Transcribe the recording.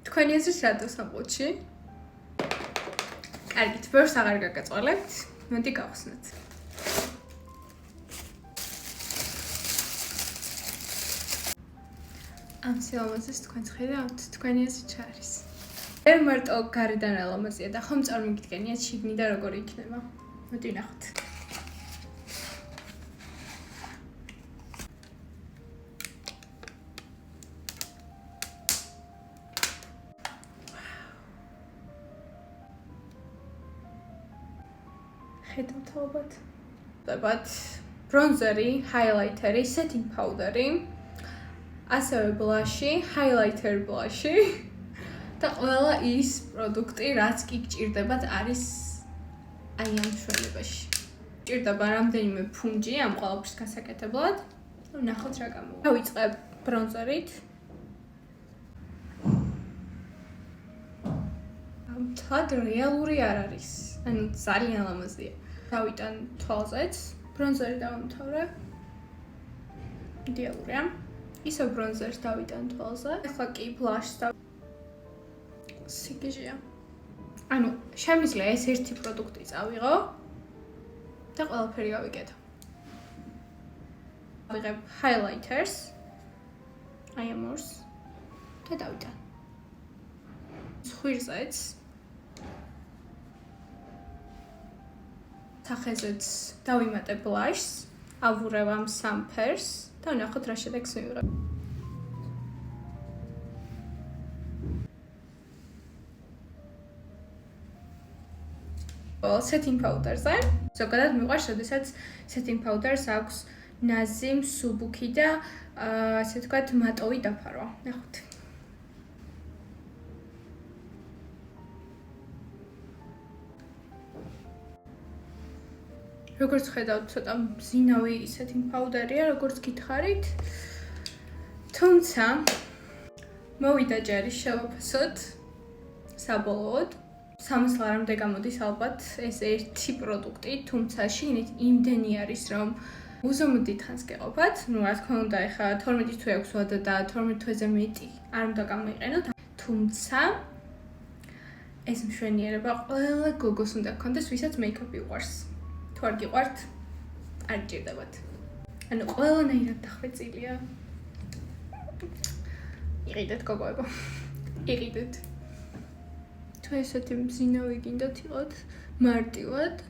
თქვენი აზრით რა დასამყუთში? კარგით, ბევრს აღარ გაგაწვალებთ. მოდი გავხსნათ. ამ სილამაზეს თქვენც ხედავთ, თქვენი აზრით რა არის? ვერ მარტო გარედან ალამაზია და ხომ წარმოგიდგენიათ შიგნიდან როგორი იქნება? მოდი ვნახოთ. ხედავთ ალბათ. დებათ ბრონზერი, ჰაილაიტერი, setting powder-ი, ასევე ბლაში, ჰაილაიტერ ბლაში და ყველა ის პროდუქტი, რაც კი გჭირდებათ არის აი ამ შუალებაში. გჭირდება რამდენიმე ფუნჯი ამ ყველაფრის გასაკეთებლად. ვნახოთ რა გამოვა. დავიწყებ ბრონზერით. თვად რეალური არ არის. ანუ ძალიან ლამაზია. დავიტან თვალზეც, ბრონზერი დავამთავრე. იდეალურია. ისევ ბრონზერს დავიტან თვალზე. ახლა კი ბლაშს სიგიჟია. ანუ შემიძლია ეს ერთი პროდუქტი წავიღო და ყველაფერი გავიკეთო. ვიღებ highlighters. აი ამორს და დავიტან. ხვირზეც სახეზეც დავიმატებ ბლაშს, ავურევ ამ სამ ფერს და ვნახოთ რა შედეგს მივიღებ. setting powder-ზე ზოგადად მიყვარს, როდესაც setting powder-ს აქვს ნაზი, მსუბუქი და ასე ვთქვათ, მატოვი დაფარვა. ნახოთ. როგორც ხედავთ, ცოტა მბზინავი setting powder-ია, როგორც გითხარით. თუმცა მოვიდა ჯერი შევაფასოთ საბოლოოდ. 300 ლარამდე გამოდის ალბათ ეს ერთი პროდუქტი, თუმცა შიგნით იმდენი არის, რომ უზომოდ დიდხანს გეყოფათ. ნუ რა თქმა უნდა, ეხლა 12 თვე აქვს ვადა და 12 თვეზე მეტი არ უნდა გამოიყენოთ. თუმცა ეს მშვენიერება ყველა გოგოს უნდა გქონდეს, ვისაც მეიქაპი უყვარს. თუ არ გიყვართ, არ გჭირდებათ. ანუ ყველანაირად დახვეწილია. იყიდეთ გოგოებო. იყიდეთ. თუ ესეთი მბზინავი გინდათ იყოთ მარტივად,